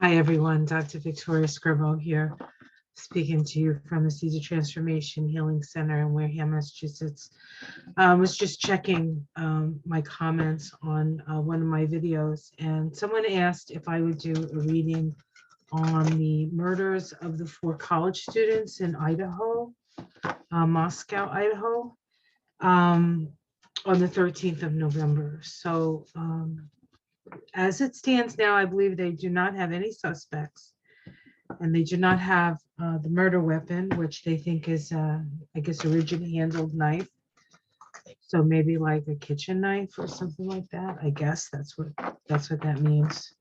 Hi, everyone. Dr. Victoria Scribo here, speaking to you from the Seeds of Transformation Healing Center in Wareham, Massachusetts. Was just checking my comments on one of my videos, and someone asked if I would do a reading on the murders of the 4 college students in Idaho, Moscow, Idaho, on the 13th of November. So as it stands now, I believe they do not have any suspects, and they do not have the murder weapon, which they think is, I guess, a rigid-handled knife. So maybe like a kitchen knife or something like that. I guess that's what that means.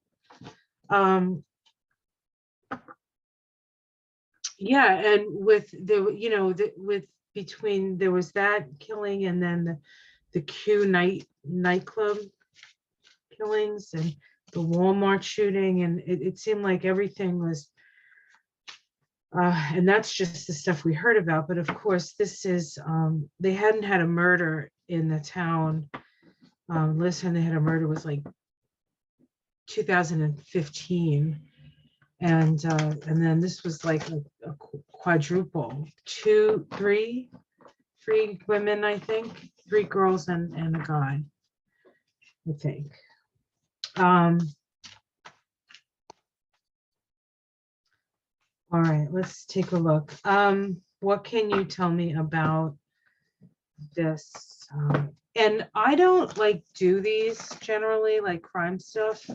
Yeah, and with with between there was that killing and then the Q nightclub killings and the Walmart shooting, and it seemed like everything was, and that's just the stuff we heard about. But of course, this is, they hadn't had a murder in the town. Last time they had a murder was like 2015. And then this was like a quadruple, three women, I think, 3 girls and a guy, I think. All right, let's take a look. What can you tell me about this? And I don't like do these generally, like crime stuff,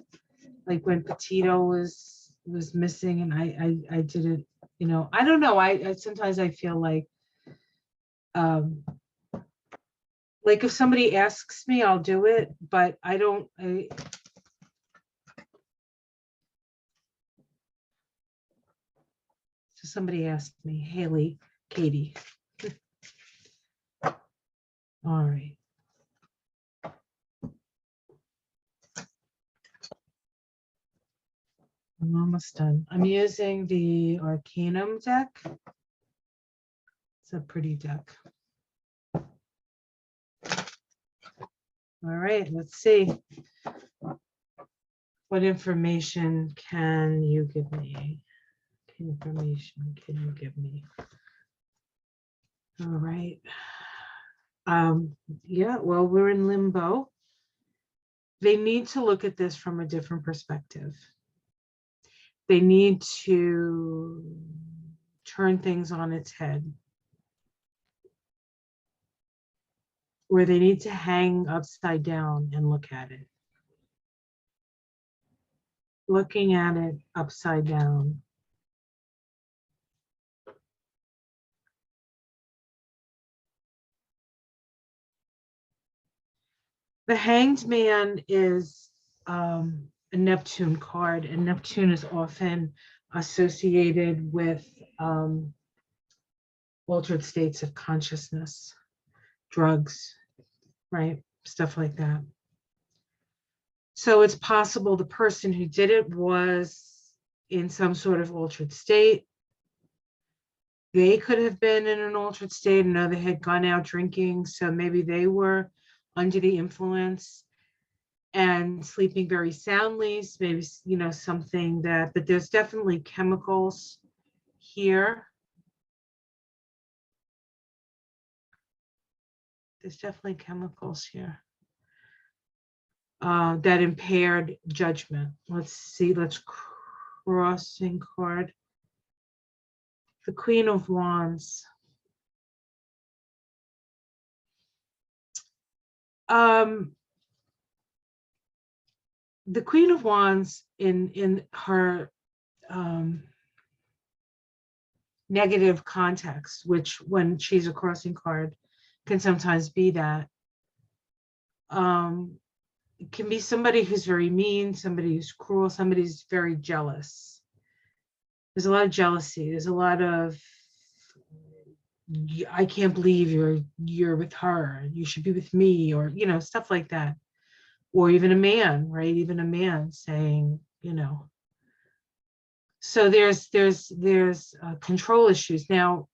like when Petito was missing, and I didn't, I don't know. I sometimes I feel like if somebody asks me, I'll do it, but I don't. So somebody asked me, Haley, Katie. All right. I'm almost done. I'm using the Arcanum deck. It's a pretty deck. All right, let's see. What information can you give me? What information can you give me? All right. Yeah, well, we're in limbo. They need to look at this from a different perspective. They need to turn things on its head, where they need to hang upside down and look at it. Looking at it upside down. The Hanged Man is a Neptune card, and Neptune is often associated with altered states of consciousness, drugs, right? Stuff like that. So it's possible the person who did it was in some sort of altered state. They could have been in an altered state, and know they had gone out drinking, so maybe they were under the influence and sleeping very soundly. So maybe, something that, but there's definitely chemicals here. There's definitely chemicals here that impaired judgment. Let's see, let's crossing card. The Queen of Wands. The Queen of Wands in her negative context, which when she's a crossing card can sometimes be that, it can be somebody who's very mean, somebody who's cruel, somebody who's very jealous. There's a lot of jealousy. There's a lot of, I can't believe you're with her. You should be with me, or stuff like that. Or even a man, right? Even a man saying, So there's control issues. Now,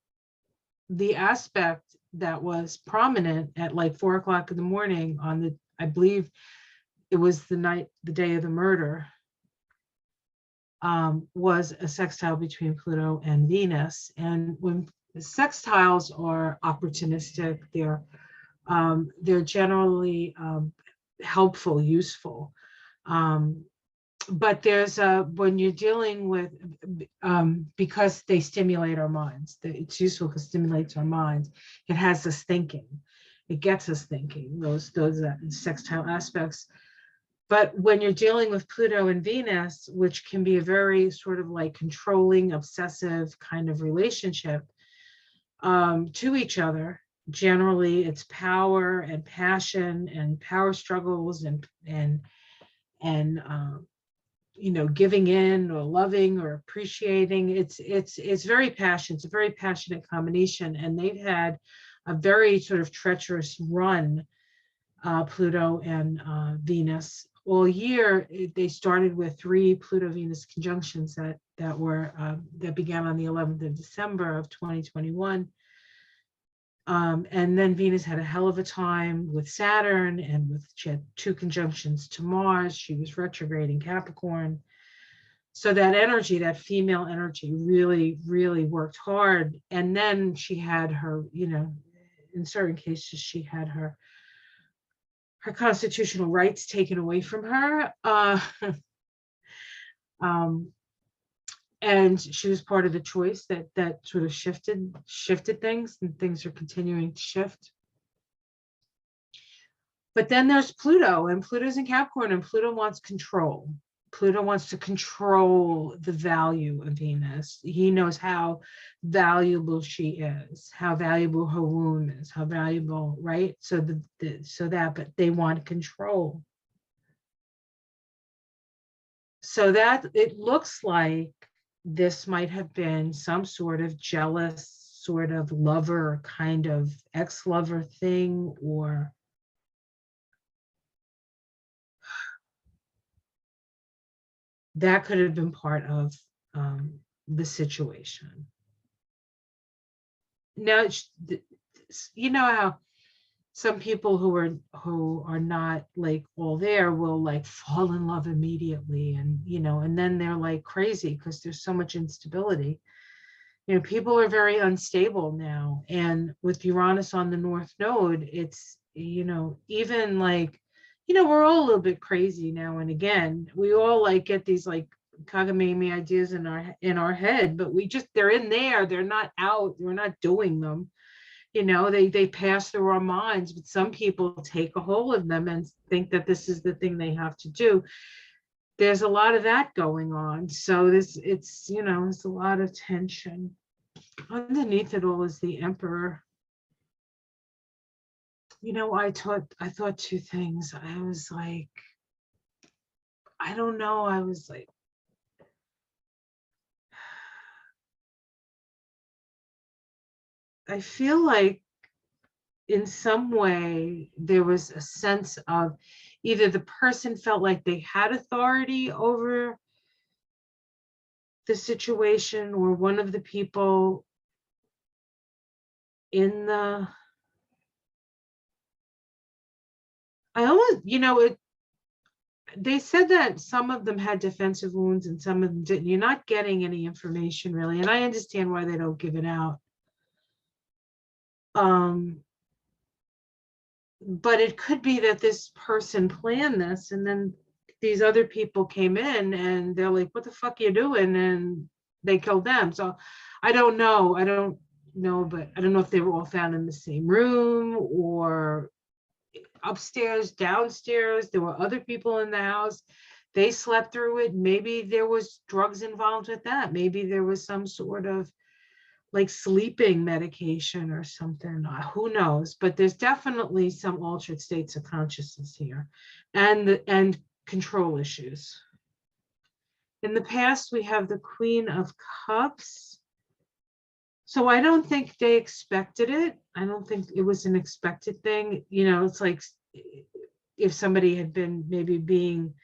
the aspect that was prominent at like 4 o'clock in the morning on the, I believe it was the day of the murder, was a sextile between Pluto and Venus. And when sextiles are opportunistic, they're generally helpful, useful. But there's when you're dealing with, because they stimulate our minds, it's useful because it stimulates our minds. It has us thinking. It gets us thinking, those sextile aspects. But when you're dealing with Pluto and Venus, which can be a very sort of like controlling, obsessive kind of relationship to each other, generally it's power and passion and power struggles and giving in or loving or appreciating. It's very passionate. It's a very passionate combination, and they've had a very sort of treacherous run, Pluto and Venus. All year, they started with 3 Pluto-Venus conjunctions that began on the 11th of December of 2021. And then Venus had a hell of a time with Saturn, and she had 2 conjunctions to Mars. She was retrograde in Capricorn. So that energy, that female energy, really, really worked hard. And then she had her, in certain cases, she had her constitutional rights taken away from her. And she was part of the choice that sort of shifted things, and things are continuing to shift. But then there's Pluto, and Pluto's in Capricorn, and Pluto wants control. Pluto wants to control the value of Venus. He knows how valuable she is, how valuable her womb is, how valuable, right? But they want control. So that it looks like this might have been some sort of jealous, sort of lover, kind of ex-lover thing, or that could have been part of the situation. Now, you know how some people who are not like all there will like fall in love immediately, and and then they're like crazy because there's so much instability. People are very unstable now, and with Uranus on the North Node, it's even like we're all a little bit crazy now and again. We all like get these like cockamamie ideas in our head, but they're in there, they're not out, we're not doing them. They pass through our minds, but some people take a hold of them and think that this is the thing they have to do. There's a lot of that going on. So it's a lot of tension. Underneath it all is the Emperor. I thought 2 things. I was like, I don't know. I was like, I feel like in some way there was a sense of either the person felt like they had authority over the situation, or one of the people in the, I almost, they said that some of them had defensive wounds and some of them didn't. You're not getting any information really, and I understand why they don't give it out. But it could be that this person planned this, and then these other people came in and they're like, what the fuck are you doing? And they killed them. So I don't know. But I don't know if they were all found in the same room or upstairs, downstairs. There were other people in the house. They slept through it. Maybe there was drugs involved with that. Maybe there was some sort of like sleeping medication or something. Who knows? But there's definitely some altered states of consciousness here, and control issues. In the past, we have the Queen of Cups. So I don't think they expected it. I don't think it was an expected thing. It's like if somebody had been maybe being,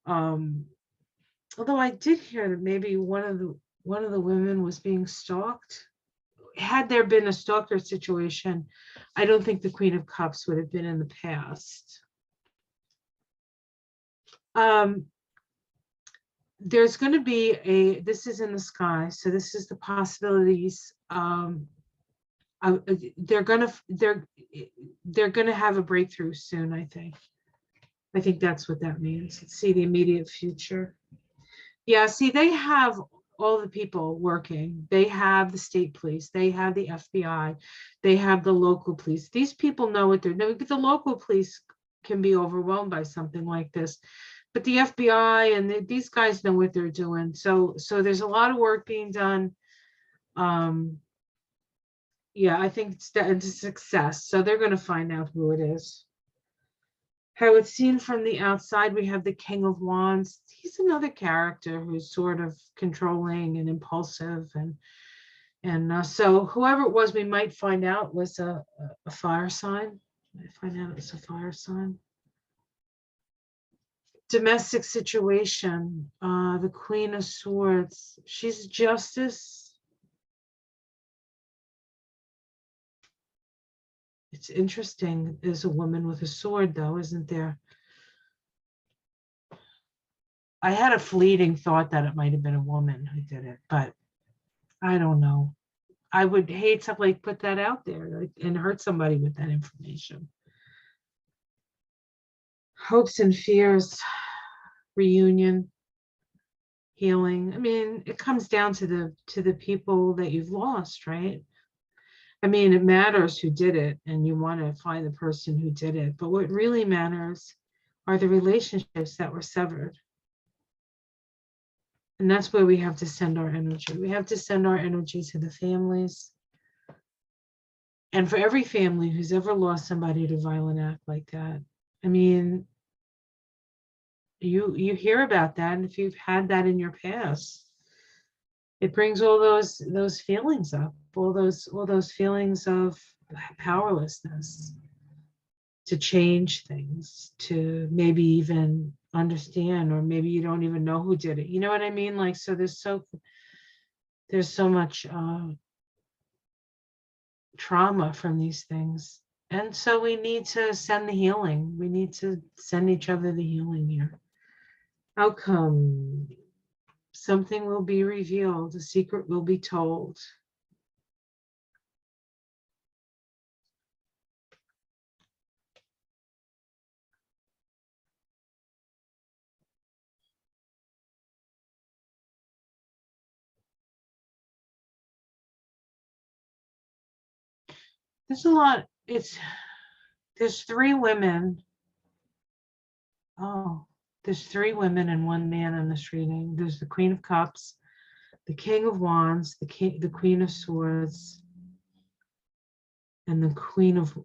although I did hear that maybe one of the women was being stalked. Had there been a stalker situation, I don't think the Queen of Cups would have been in the past. there's going to be this is in the sky, so this is the possibilities. They're gonna have a breakthrough soon, I think. I think that's what that means. Let's see the immediate future. Yeah, see, they have all the people working. They have the state police, they have the FBI, they have the local police. These people know what they're doing. The local police can be overwhelmed by something like this, but the FBI and these guys know what they're doing. So there's a lot of work being done. Yeah, I think it's a success. So they're going to find out who it is. How it's seen from the outside, we have the King of Wands. He's another character who's sort of controlling and impulsive, and so whoever it was, we might find out was a fire sign. I find out it's a fire sign. Domestic situation, the Queen of Swords. She's justice. It's interesting. There's a woman with a sword, though, isn't there? I had a fleeting thought that it might have been a woman who did it, but I don't know. I would hate to like put that out there and hurt somebody with that information. Hopes and fears, reunion, healing. I mean, it comes down to the people that you've lost, right? I mean, it matters who did it, and you want to find the person who did it. But what really matters are the relationships that were severed. And that's where we have to send our energy. We have to send our energy to the families. And for every family who's ever lost somebody to violent act like that, I mean, you hear about that, and if you've had that in your past, it brings all those feelings up, all those feelings of powerlessness to change things, to maybe even understand, or maybe you don't even know who did it. You know what I mean? Like, so there's so much trauma from these things. And so we need to send the healing. We need to send each other the healing here. Outcome. Something will be revealed. A secret will be told. There's a lot. There's three women. Oh, there's three women and one man in this reading. There's the Queen of Cups, the King of Wands, the Queen of Swords, and the Queen of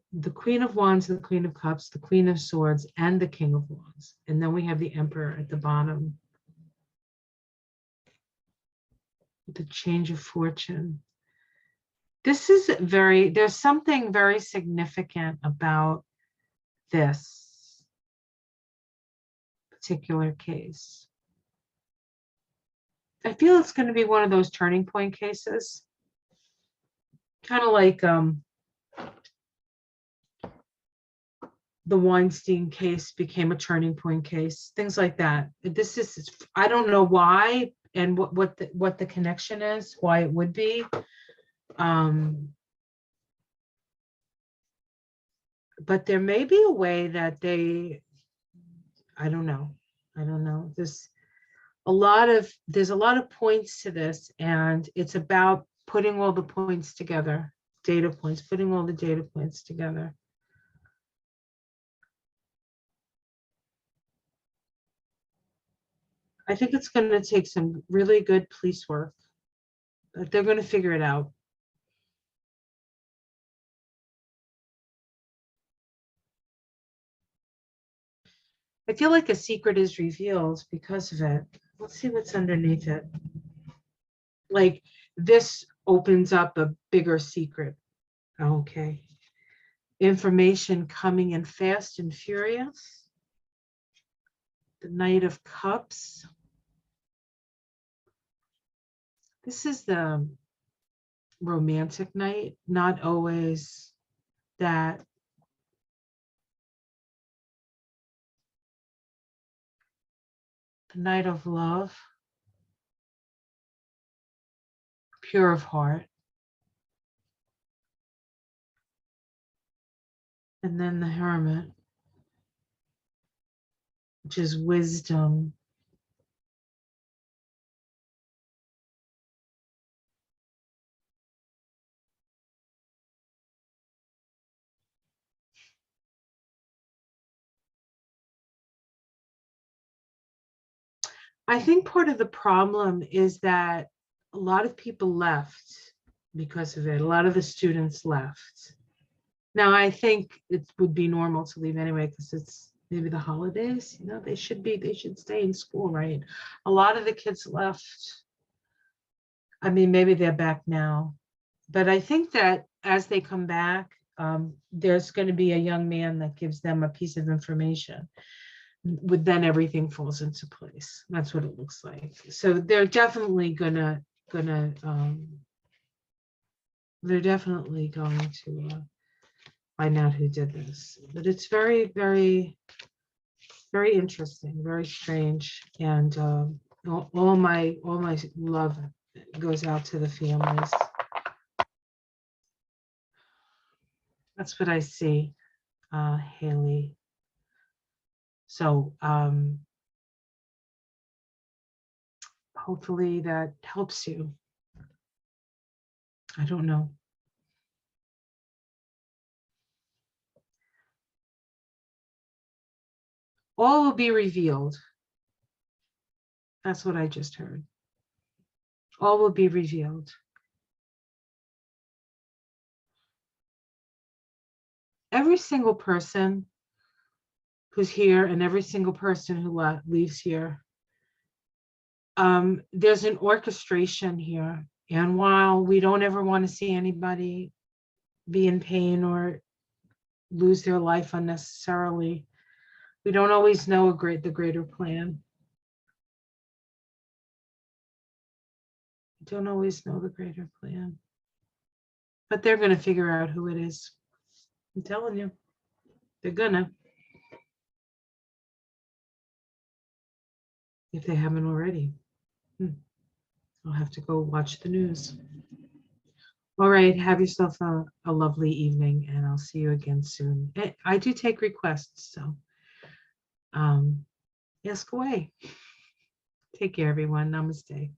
Wands, the Queen of Cups, the Queen of Swords, and the King of Wands. And then we have the Emperor at the bottom. The change of fortune. This is there's something very significant about this particular case. I feel it's going to be one of those turning point cases. Kind of like the Weinstein case became a turning point case, things like that. This is, I don't know why and what the connection is, why it would be. But there may be a way that I don't know. There's a lot of points to this, and it's about putting all the points together, putting all the data points together. I think it's going to take some really good police work, but they're going to figure it out. I feel like a secret is revealed because of it. Let's see what's underneath it. Like, this opens up a bigger secret. Okay. Information coming in fast and furious. The Knight of Cups. This is the romantic knight, not always that. The Knight of Love. pure of heart. And then the Hermit, which is wisdom. I think part of the problem is that a lot of people left because of it. A lot of the students left. Now, I think it would be normal to leave anyway because it's maybe the holidays. You know, they should stay in school, right? A lot of the kids left. I mean, maybe they're back now. But I think that as they come back, there's going to be a young man that gives them a piece of information. Then everything falls into place. That's what it looks like. So they're definitely gonna they're definitely going to find out who did this. But it's very, very, very interesting, very strange, and all my love goes out to the families. That's what I see, Haley. So hopefully that helps you. I don't know. All will be revealed. That's what I just heard. All will be revealed. Every single person who's here and every single person who leaves here, there's an orchestration here. And while we don't ever want to see anybody be in pain or lose their life unnecessarily, we don't always know the greater plan. We don't always know the greater plan. But they're going to figure out who it is. I'm telling you, they're gonna. If they haven't already. I'll have to go watch the news. All right, have yourself a lovely evening, and I'll see you again soon. I do take requests, so ask away. Take care, everyone. Namaste.